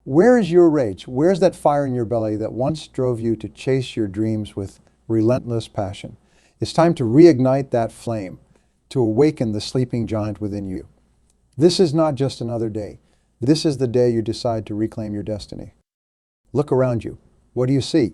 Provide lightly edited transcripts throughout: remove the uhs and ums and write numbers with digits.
Where is your rage? Where's that fire in your belly that once drove you to chase your dreams with relentless passion? It's time to reignite that flame, to awaken the sleeping giant within you. This is not just another day. This is the day you decide to reclaim your destiny. Look around you. What do you see?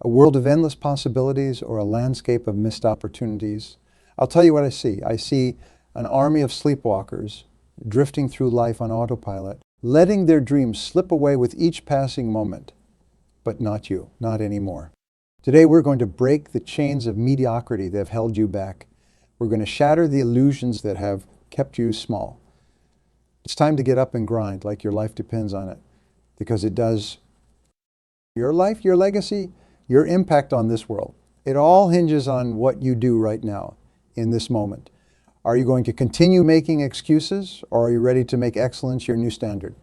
A world of endless possibilities or a landscape of missed opportunities? I'll tell you what I see. I see an army of sleepwalkers drifting through life on autopilot, letting their dreams slip away with each passing moment. But not you, not anymore. Today we're going to break the chains of mediocrity that have held you back. We're going to shatter the illusions that have kept you small. It's time to get up and grind like your life depends on it, because it does. Your life, your legacy, your impact on this world. It all hinges on what you do right now, in this moment. Are you going to continue making excuses, or are you ready to make excellence your new standard?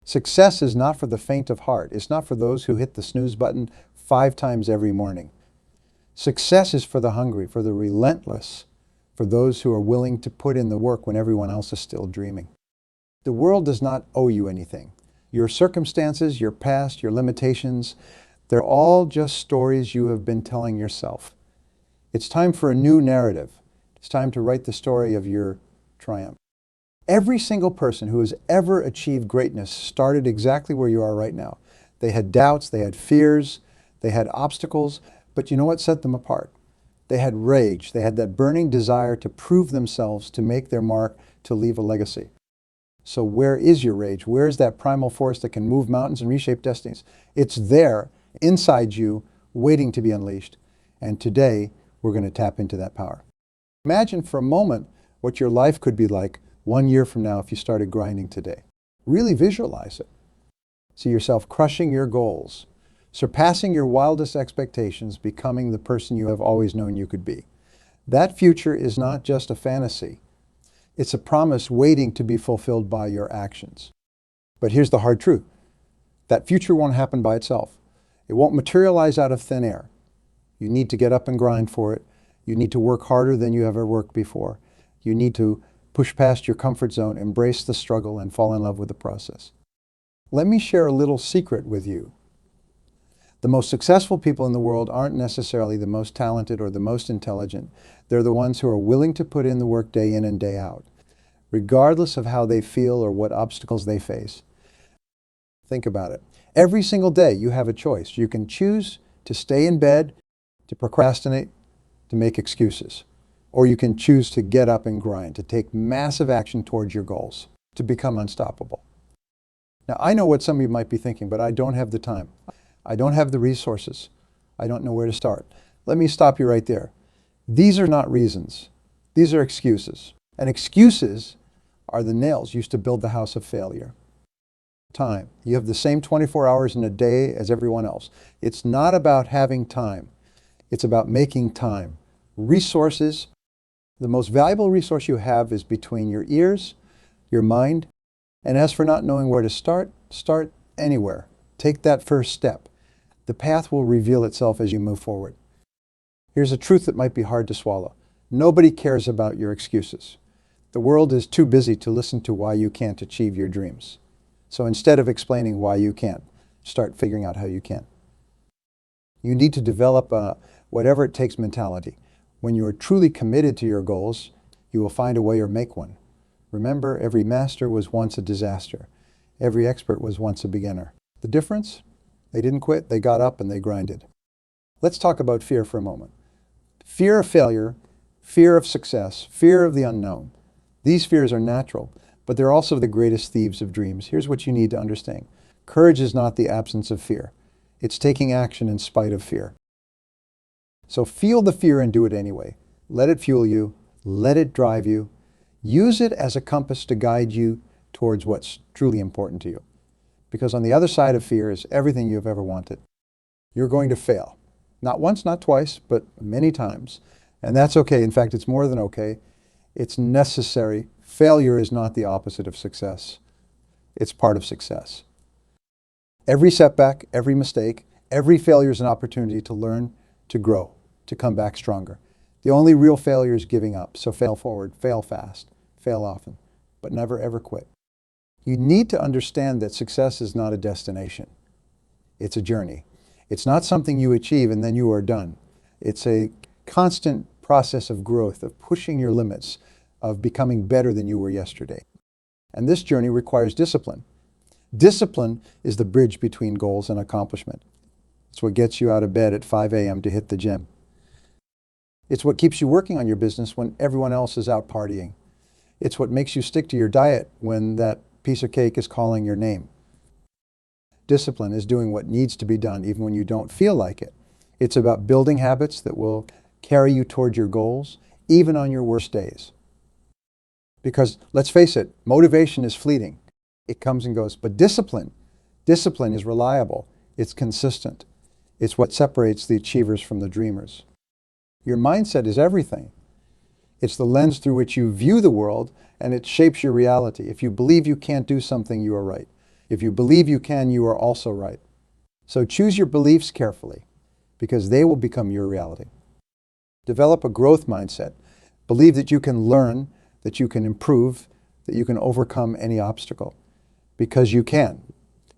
Success is not for the faint of heart. It's not for those who hit the snooze button 5 times every morning. Success is for the hungry, for the relentless, for those who are willing to put in the work when everyone else is still dreaming. The world does not owe you anything. Your circumstances, your past, your limitations, they're all just stories you have been telling yourself. It's time for a new narrative. It's time to write the story of your triumph. Every single person who has ever achieved greatness started exactly where you are right now. They had doubts, they had fears, they had obstacles, but you know what set them apart? They had rage. They had that burning desire to prove themselves, to make their mark, to leave a legacy. So where is your rage? Where is that primal force that can move mountains and reshape destinies? It's there, inside you, waiting to be unleashed. And today, we're going to tap into that power. Imagine for a moment what your life could be like 1 year from now if you started grinding today. Really visualize it. See yourself crushing your goals, surpassing your wildest expectations, becoming the person you have always known you could be. That future is not just a fantasy. It's a promise waiting to be fulfilled by your actions. But here's the hard truth. That future won't happen by itself. It won't materialize out of thin air. You need to get up and grind for it. You need to work harder than you ever worked before. You need to push past your comfort zone, embrace the struggle, and fall in love with the process. Let me share a little secret with you. The most successful people in the world aren't necessarily the most talented or the most intelligent. They're the ones who are willing to put in the work day in and day out, regardless of how they feel or what obstacles they face. Think about it. Every single day you have a choice. You can choose to stay in bed, to procrastinate, to make excuses. Or you can choose to get up and grind, to take massive action towards your goals, to become unstoppable. Now, I know what some of you might be thinking, but I don't have the time. I don't have the resources. I don't know where to start. Let me stop you right there. These are not reasons. These are excuses. And excuses are the nails used to build the house of failure. Time. You have the same 24 hours in a day as everyone else. It's not about having time. It's about making time. Resources. The most valuable resource you have is between your ears, your mind, and as for not knowing where to start anywhere. Take that first step. The path will reveal itself as you move forward. Here's a truth that might be hard to swallow. Nobody cares about your excuses. The world is too busy to listen to why you can't achieve your dreams. So instead of explaining why you can't, start figuring out how you can. You need to develop a whatever it takes mentality. When you are truly committed to your goals, you will find a way or make one. Remember, every master was once a disaster. Every expert was once a beginner. The difference? They didn't quit, they got up and they grinded. Let's talk about fear for a moment. Fear of failure, fear of success, fear of the unknown. These fears are natural, but they're also the greatest thieves of dreams. Here's what you need to understand. Courage is not the absence of fear. It's taking action in spite of fear. So feel the fear and do it anyway. Let it fuel you. Let it drive you. Use it as a compass to guide you towards what's truly important to you. Because on the other side of fear is everything you've ever wanted. You're going to fail. Not once, not twice, but many times. And that's okay. In fact, it's more than okay. It's necessary. Failure is not the opposite of success. It's part of success. Every setback, every mistake, every failure is an opportunity to learn, to grow, to come back stronger. The only real failure is giving up. So fail forward, fail fast, fail often, but never ever quit. You need to understand that success is not a destination. It's a journey. It's not something you achieve and then you are done. It's a constant process of growth, of pushing your limits, of becoming better than you were yesterday. And this journey requires discipline. Discipline is the bridge between goals and accomplishment. It's what gets you out of bed at 5 a.m. to hit the gym. It's what keeps you working on your business when everyone else is out partying. It's what makes you stick to your diet when that piece of cake is calling your name. Discipline is doing what needs to be done even when you don't feel like it. It's about building habits that will carry you toward your goals, even on your worst days. Because let's face it, motivation is fleeting. It comes and goes. But discipline is reliable. It's consistent. It's what separates the achievers from the dreamers. Your mindset is everything. It's the lens through which you view the world, and it shapes your reality. If you believe you can't do something, you are right. If you believe you can, you are also right. So choose your beliefs carefully, because they will become your reality. Develop a growth mindset. Believe that you can learn, that you can improve, that you can overcome any obstacle, because you can.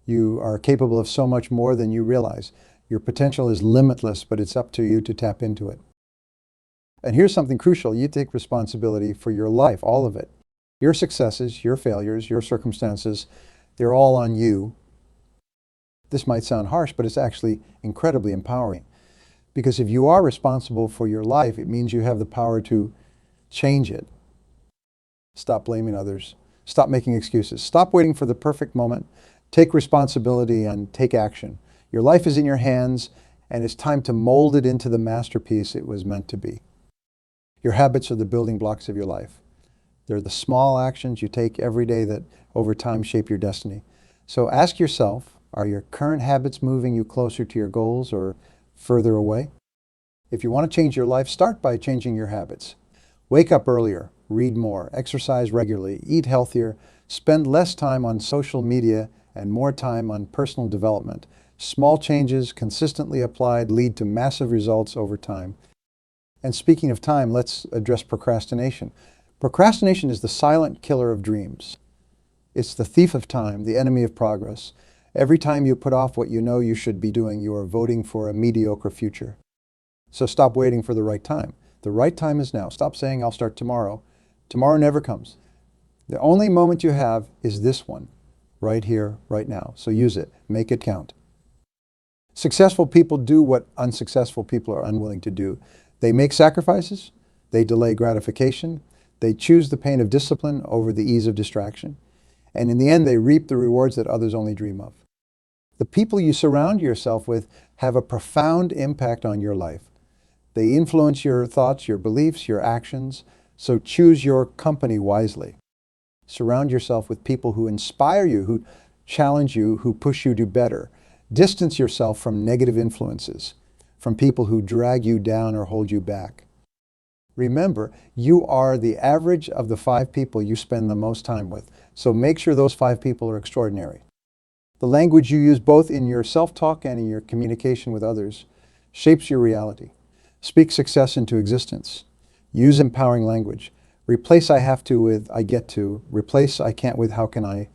You are capable of so much more than you realize. Your potential is limitless, but it's up to you to tap into it. And here's something crucial. You take responsibility for your life, all of it. Your successes, your failures, your circumstances, they're all on you. This might sound harsh, but it's actually incredibly empowering. Because if you are responsible for your life, it means you have the power to change it. Stop blaming others. Stop making excuses. Stop waiting for the perfect moment. Take responsibility and take action. Your life is in your hands, and it's time to mold it into the masterpiece it was meant to be. Your habits are the building blocks of your life. They're the small actions you take every day that over time shape your destiny. So ask yourself, are your current habits moving you closer to your goals or further away? If you want to change your life, start by changing your habits. Wake up earlier, read more, exercise regularly, eat healthier, spend less time on social media and more time on personal development. Small changes consistently applied lead to massive results over time. And speaking of time, let's address procrastination. Procrastination is the silent killer of dreams. It's the thief of time, the enemy of progress. Every time you put off what you know you should be doing, you are voting for a mediocre future. So stop waiting for the right time. The right time is now. Stop saying, I'll start tomorrow. Tomorrow never comes. The only moment you have is this one, right here, right now. So use it. Make it count. Successful people do what unsuccessful people are unwilling to do. They make sacrifices. They delay gratification. They choose the pain of discipline over the ease of distraction. And in the end, they reap the rewards that others only dream of. The people you surround yourself with have a profound impact on your life. They influence your thoughts, your beliefs, your actions. So choose your company wisely. Surround yourself with people who inspire you, who challenge you, who push you to better. Distance yourself from negative influences, from people who drag you down or hold you back. Remember, you are the average of the 5 people you spend the most time with. So make sure those 5 people are extraordinary. The language you use both in your self-talk and in your communication with others shapes your reality. Speak success into existence. Use empowering language. Replace I have to with I get to. Replace I can't with how can I.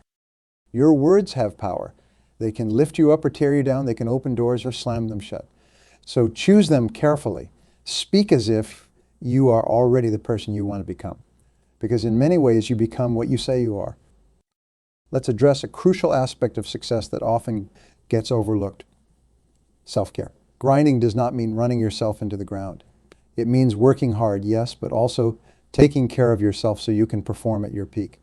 Your words have power. They can lift you up or tear you down. They can open doors or slam them shut. So choose them carefully. Speak as if you are already the person you want to become. Because in many ways, you become what you say you are. Let's address a crucial aspect of success that often gets overlooked. Self-care. Grinding does not mean running yourself into the ground. It means working hard, yes, but also taking care of yourself so you can perform at your peak.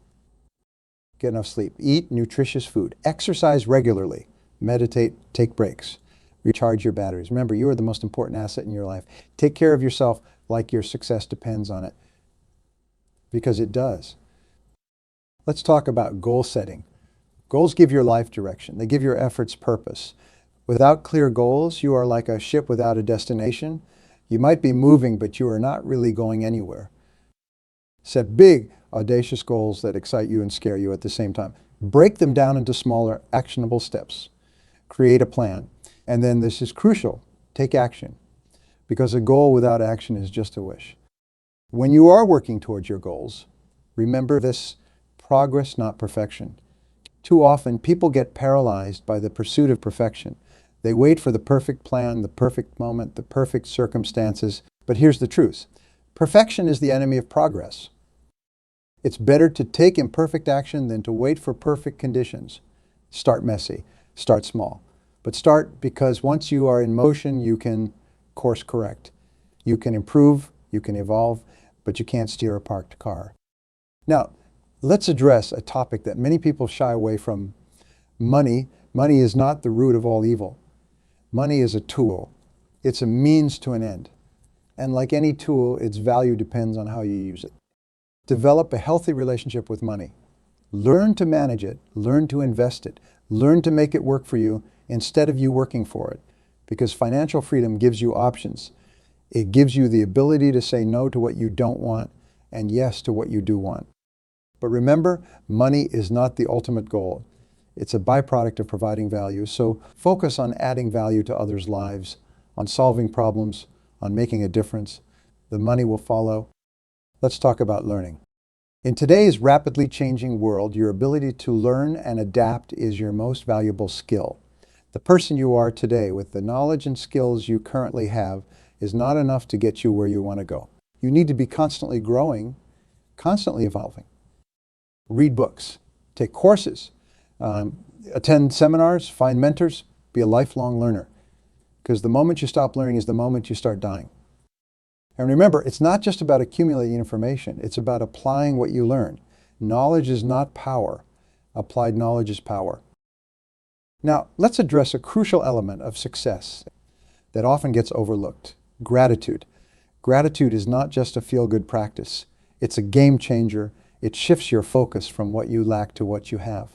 Get enough sleep. Eat nutritious food. Exercise regularly. Meditate. Take breaks. Recharge your batteries. Remember, you are the most important asset in your life. Take care of yourself like your success depends on it. Because it does. Let's talk about goal setting. Goals give your life direction. They give your efforts purpose. Without clear goals, you are like a ship without a destination. You might be moving, but you are not really going anywhere. Set big, audacious goals that excite you and scare you at the same time. Break them down into smaller, actionable steps. Create a plan. And then this is crucial. Take action. Because a goal without action is just a wish. When you are working towards your goals, remember this: progress, not perfection. Too often, people get paralyzed by the pursuit of perfection. They wait for the perfect plan, the perfect moment, the perfect circumstances. But here's the truth. Perfection is the enemy of progress. It's better to take imperfect action than to wait for perfect conditions. Start messy. Start small. But start because once you are in motion, you can course correct. You can improve, you can evolve, but you can't steer a parked car. Now, let's address a topic that many people shy away from. Money. Money is not the root of all evil. Money is a tool. It's a means to an end. And like any tool, its value depends on how you use it. Develop a healthy relationship with money. Learn to manage it. Learn to invest it. Learn to make it work for you instead of you working for it. Because financial freedom gives you options. It gives you the ability to say no to what you don't want and yes to what you do want. But remember, money is not the ultimate goal. It's a byproduct of providing value. So focus on adding value to others' lives, on solving problems, on making a difference. The money will follow. Let's talk about learning. In today's rapidly changing world, your ability to learn and adapt is your most valuable skill. The person you are today, with the knowledge and skills you currently have, is not enough to get you where you want to go. You need to be constantly growing, constantly evolving. Read books, take courses, attend seminars, find mentors, be a lifelong learner. Because the moment you stop learning is the moment you start dying. And remember, it's not just about accumulating information, it's about applying what you learn. Knowledge is not power. Applied knowledge is power. Now, let's address a crucial element of success that often gets overlooked: gratitude. Gratitude is not just a feel-good practice. It's a game changer. It shifts your focus from what you lack to what you have.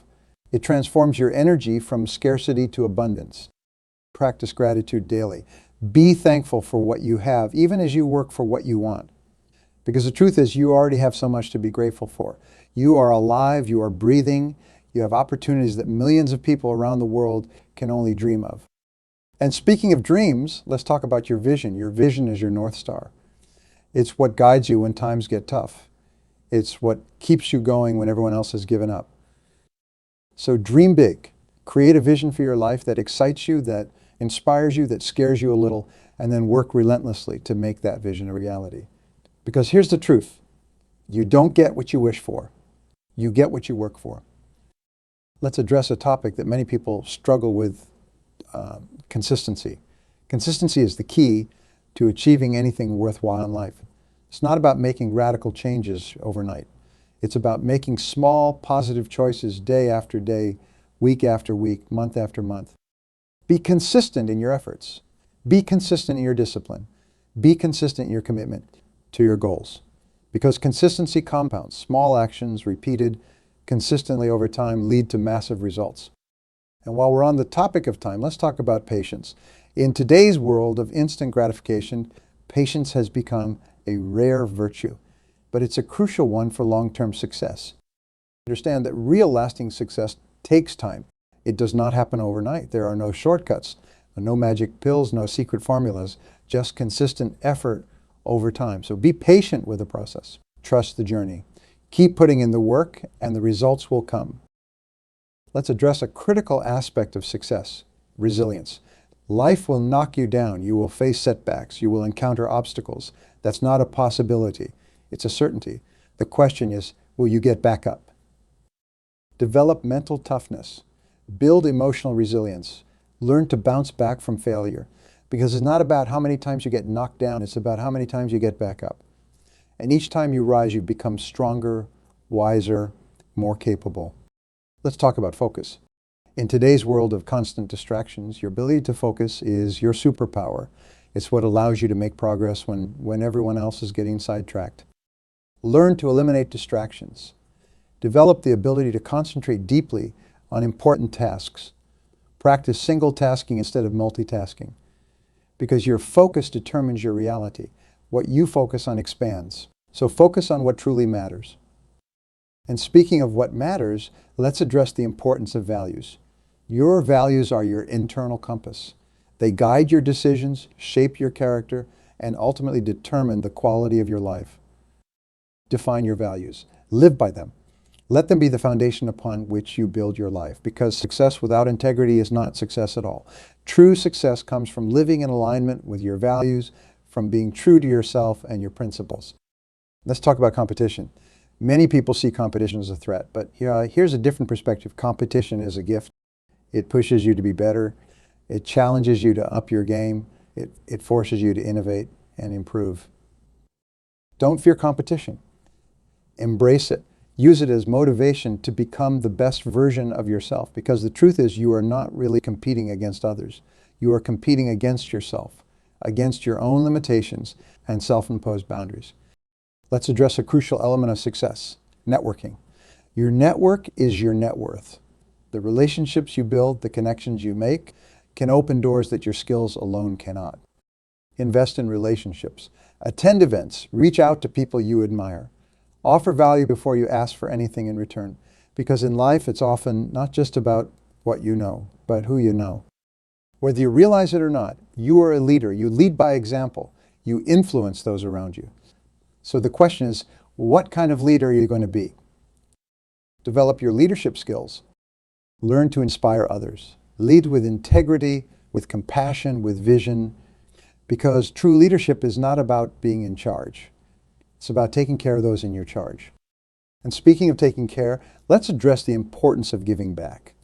It transforms your energy from scarcity to abundance. Practice gratitude daily. Be thankful for what you have, even as you work for what you want. Because the truth is, you already have so much to be grateful for. You are alive, you are breathing, you have opportunities that millions of people around the world can only dream of. And speaking of dreams, let's talk about your vision. Your vision is your North Star. It's what guides you when times get tough. It's what keeps you going when everyone else has given up. So dream big. Create a vision for your life that excites you, that inspires you, that scares you a little, and then work relentlessly to make that vision a reality. Because here's the truth. You don't get what you wish for. You get what you work for. Let's address a topic that many people struggle with, consistency. Consistency is the key to achieving anything worthwhile in life. It's not about making radical changes overnight. It's about making small, positive choices day after day, week after week, month after month. Be consistent in your efforts. Be consistent in your discipline. Be consistent in your commitment to your goals. Because consistency compounds. Small actions repeated consistently over time lead to massive results. And while we're on the topic of time, let's talk about patience. In today's world of instant gratification, patience has become a rare virtue, but it's a crucial one for long-term success. Understand that real lasting success takes time. It does not happen overnight. There are no shortcuts, no magic pills, no secret formulas, just consistent effort over time. So be patient with the process. Trust the journey. Keep putting in the work and the results will come. Let's address a critical aspect of success: resilience. Life will knock you down. You will face setbacks. You will encounter obstacles. That's not a possibility. It's a certainty. The question is, will you get back up? Develop mental toughness. Build emotional resilience. Learn to bounce back from failure. Because it's not about how many times you get knocked down, it's about how many times you get back up. And each time you rise, you become stronger, wiser, more capable. Let's talk about focus. In today's world of constant distractions, your ability to focus is your superpower. It's what allows you to make progress when everyone else is getting sidetracked. Learn to eliminate distractions. Develop the ability to concentrate deeply on important tasks. Practice single tasking instead of multitasking. Because your focus determines your reality. What you focus on expands. So focus on what truly matters. And speaking of what matters, let's address the importance of values. Your values are your internal compass. They guide your decisions, shape your character, and ultimately determine the quality of your life. Define your values. Live by them. Let them be the foundation upon which you build your life, because success without integrity is not success at all. True success comes from living in alignment with your values, from being true to yourself and your principles. Let's talk about competition. Many people see competition as a threat, but here's a different perspective. Competition is a gift. It pushes you to be better. It challenges you to up your game. It forces you to innovate and improve. Don't fear competition. Embrace it. Use it as motivation to become the best version of yourself, because the truth is you are not really competing against others. You are competing against yourself, against your own limitations and self-imposed boundaries. Let's address a crucial element of success: networking. Your network is your net worth. The relationships you build, the connections you make, can open doors that your skills alone cannot. Invest in relationships. Attend events. Reach out to people you admire. Offer value before you ask for anything in return, because in life it's often not just about what you know, but who you know. Whether you realize it or not, you are a leader. You lead by example. You influence those around you. So the question is, what kind of leader are you going to be? Develop your leadership skills. Learn to inspire others. Lead with integrity, with compassion, with vision, because true leadership is not about being in charge. It's about taking care of those in your charge. And speaking of taking care, let's address the importance of giving back.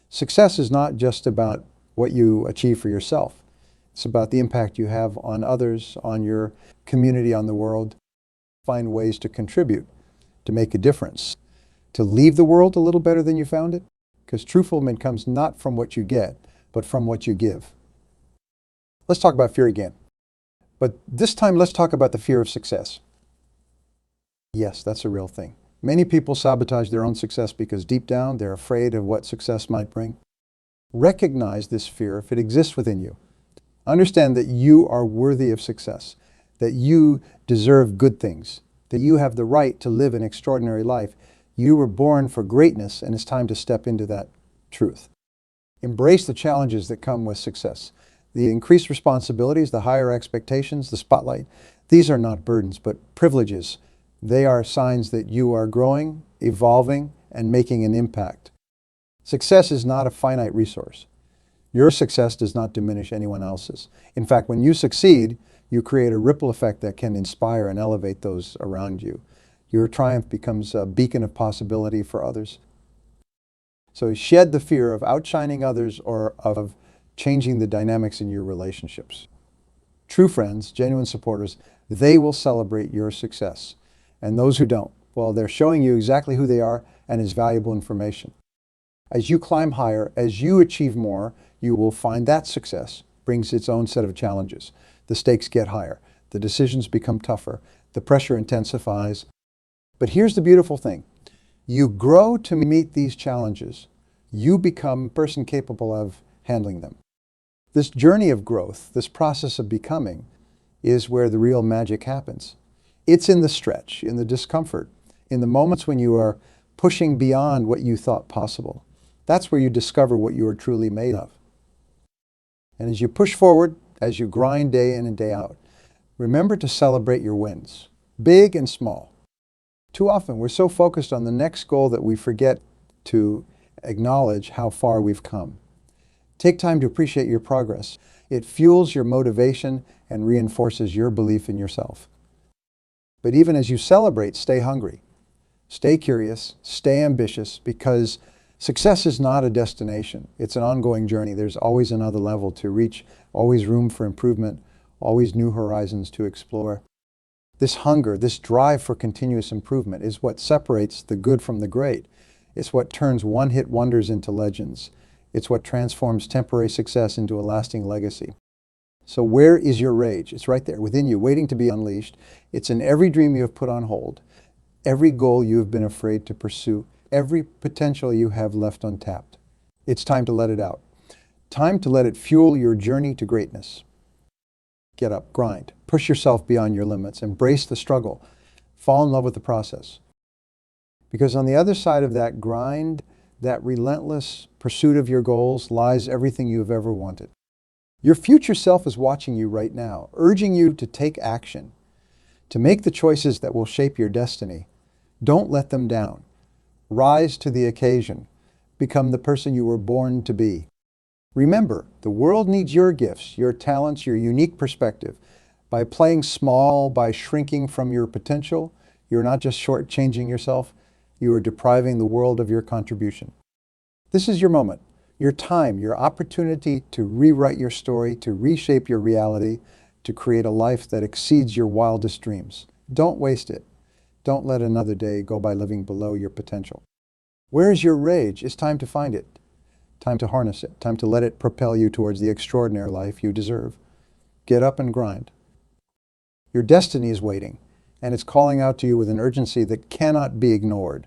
Success is not just about what you achieve for yourself. It's about the impact you have on others, on your community, on the world. Find ways to contribute, to make a difference, to leave the world a little better than you found it, because true fulfillment comes not from what you get, but from what you give. Let's talk about fear again. But this time, let's talk about the fear of success. Yes, that's a real thing. Many people sabotage their own success because deep down they're afraid of what success might bring. Recognize this fear if it exists within you. Understand that you are worthy of success, that you deserve good things, that you have the right to live an extraordinary life. You were born for greatness, and it's time to step into that truth. Embrace the challenges that come with success. The increased responsibilities, the higher expectations, the spotlight, these are not burdens, but privileges. They are signs that you are growing, evolving, and making an impact. Success is not a finite resource. Your success does not diminish anyone else's. In fact, when you succeed, you create a ripple effect that can inspire and elevate those around you. Your triumph becomes a beacon of possibility for others. So shed the fear of outshining others or of changing the dynamics in your relationships. True friends, genuine supporters, they will celebrate your success. And those who don't, well, they're showing you exactly who they are and is valuable information. As you climb higher, as you achieve more, you will find that success brings its own set of challenges. The stakes get higher. The decisions become tougher. The pressure intensifies. But here's the beautiful thing. You grow to meet these challenges. You become a person capable of handling them. This journey of growth, this process of becoming, is where the real magic happens. It's in the stretch, in the discomfort, in the moments when you are pushing beyond what you thought possible. That's where you discover what you are truly made of. And as you push forward, as you grind day in and day out, remember to celebrate your wins, big and small. Too often, we're so focused on the next goal that we forget to acknowledge how far we've come. Take time to appreciate your progress. It fuels your motivation and reinforces your belief in yourself. But even as you celebrate, stay hungry, stay curious, stay ambitious, because success is not a destination. It's an ongoing journey. There's always another level to reach, always room for improvement, always new horizons to explore. This hunger, this drive for continuous improvement is what separates the good from the great. It's what turns one-hit wonders into legends. It's what transforms temporary success into a lasting legacy. So where is your rage? It's right there within you, waiting to be unleashed. It's in every dream you have put on hold, every goal you have been afraid to pursue, every potential you have left untapped. It's time to let it out. Time to let it fuel your journey to greatness. Get up, grind, push yourself beyond your limits, embrace the struggle, fall in love with the process. Because on the other side of that grind, that relentless pursuit of your goals, lies everything you have ever wanted. Your future self is watching you right now, urging you to take action, to make the choices that will shape your destiny. Don't let them down. Rise to the occasion. Become the person you were born to be. Remember, the world needs your gifts, your talents, your unique perspective. By playing small, by shrinking from your potential, you're not just shortchanging yourself, you are depriving the world of your contribution. This is your moment, your time, your opportunity to rewrite your story, to reshape your reality, to create a life that exceeds your wildest dreams. Don't waste it. Don't let another day go by living below your potential. Where is your rage? It's time to find it. Time to harness it. Time to let it propel you towards the extraordinary life you deserve. Get up and grind. Your destiny is waiting, and it's calling out to you with an urgency that cannot be ignored.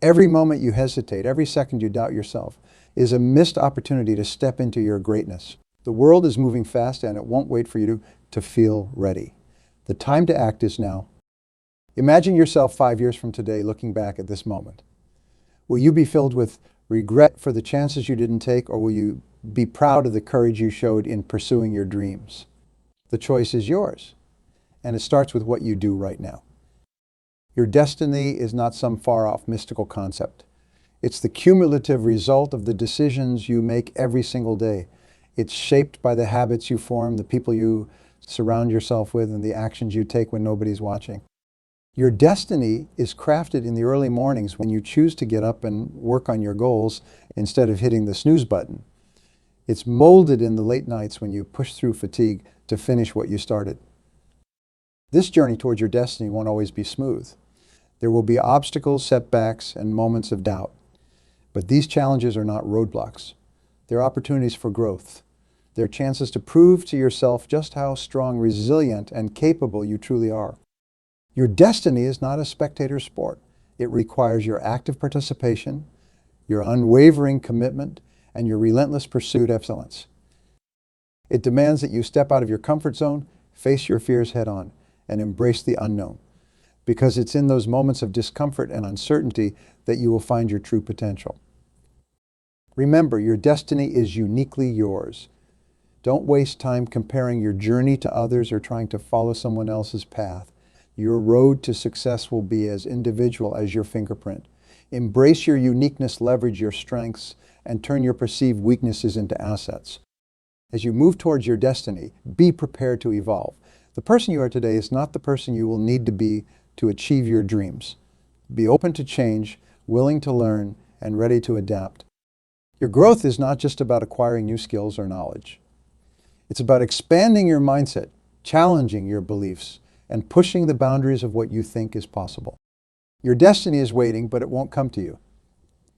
Every moment you hesitate, every second you doubt yourself, is a missed opportunity to step into your greatness. The world is moving fast, and it won't wait for you to feel ready. The time to act is now. Imagine yourself 5 years from today looking back at this moment. Will you be filled with regret for the chances you didn't take, or will you be proud of the courage you showed in pursuing your dreams? The choice is yours, and it starts with what you do right now. Your destiny is not some far-off mystical concept. It's the cumulative result of the decisions you make every single day. It's shaped by the habits you form, the people you surround yourself with, and the actions you take when nobody's watching. Your destiny is crafted in the early mornings when you choose to get up and work on your goals instead of hitting the snooze button. It's molded in the late nights when you push through fatigue to finish what you started. This journey towards your destiny won't always be smooth. There will be obstacles, setbacks, and moments of doubt. But these challenges are not roadblocks. They're opportunities for growth. They're chances to prove to yourself just how strong, resilient, and capable you truly are. Your destiny is not a spectator sport. It requires your active participation, your unwavering commitment, and your relentless pursuit of excellence. It demands that you step out of your comfort zone, face your fears head on, and embrace the unknown. Because it's in those moments of discomfort and uncertainty that you will find your true potential. Remember, your destiny is uniquely yours. Don't waste time comparing your journey to others or trying to follow someone else's path. Your road to success will be as individual as your fingerprint. Embrace your uniqueness, leverage your strengths, and turn your perceived weaknesses into assets. As you move towards your destiny, be prepared to evolve. The person you are today is not the person you will need to be to achieve your dreams. Be open to change, willing to learn, and ready to adapt. Your growth is not just about acquiring new skills or knowledge. It's about expanding your mindset, challenging your beliefs, and pushing the boundaries of what you think is possible. Your destiny is waiting, but it won't come to you.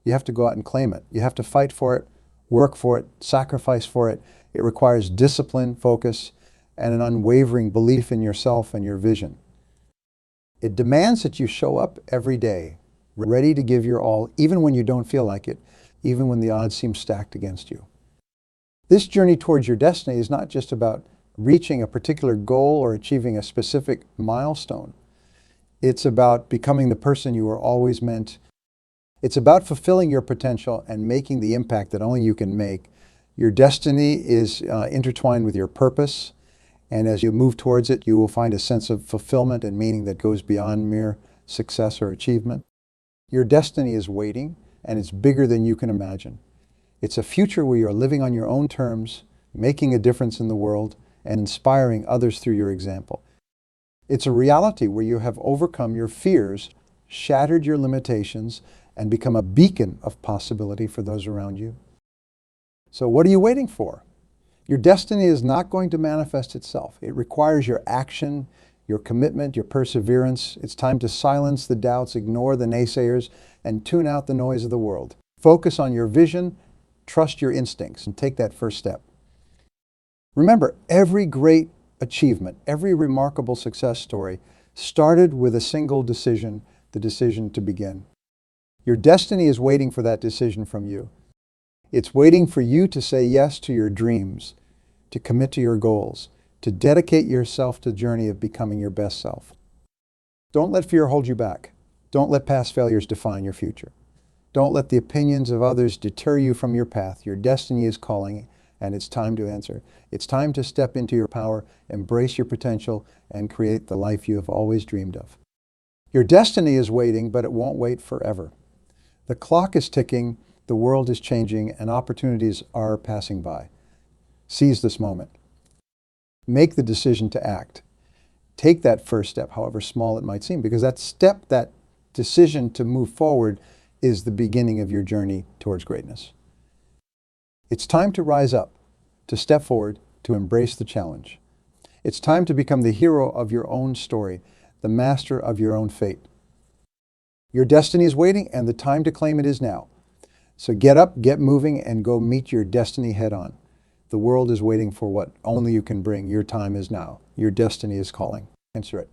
You have to go out and claim it. You have to fight for it, work for it, sacrifice for it. It requires discipline, focus, and an unwavering belief in yourself and your vision. It demands that you show up every day, ready to give your all, even when you don't feel like it, even when the odds seem stacked against you. This journey towards your destiny is not just about reaching a particular goal or achieving a specific milestone. It's about becoming the person you were always meant. It's about fulfilling your potential and making the impact that only you can make. Your destiny is intertwined with your purpose, and as you move towards it, you will find a sense of fulfillment and meaning that goes beyond mere success or achievement. Your destiny is waiting, and it's bigger than you can imagine. It's a future where you're living on your own terms, making a difference in the world, and inspiring others through your example. It's a reality where you have overcome your fears, shattered your limitations, and become a beacon of possibility for those around you. So what are you waiting for? Your destiny is not going to manifest itself. It requires your action, your commitment, your perseverance. It's time to silence the doubts, ignore the naysayers, and tune out the noise of the world. Focus on your vision, trust your instincts, and take that first step. Remember, every great achievement, every remarkable success story started with a single decision, the decision to begin. Your destiny is waiting for that decision from you. It's waiting for you to say yes to your dreams, to commit to your goals, to dedicate yourself to the journey of becoming your best self. Don't let fear hold you back. Don't let past failures define your future. Don't let the opinions of others deter you from your path. Your destiny is calling, and it's time to answer. It's time to step into your power, embrace your potential, and create the life you have always dreamed of. Your destiny is waiting, but it won't wait forever. The clock is ticking, the world is changing, and opportunities are passing by. Seize this moment. Make the decision to act. Take that first step, however small it might seem, because that step, that decision to move forward, is the beginning of your journey towards greatness. It's time to rise up, to step forward, to embrace the challenge. It's time to become the hero of your own story, the master of your own fate. Your destiny is waiting, and the time to claim it is now. So get up, get moving, and go meet your destiny head on. The world is waiting for what only you can bring. Your time is now. Your destiny is calling. Answer it.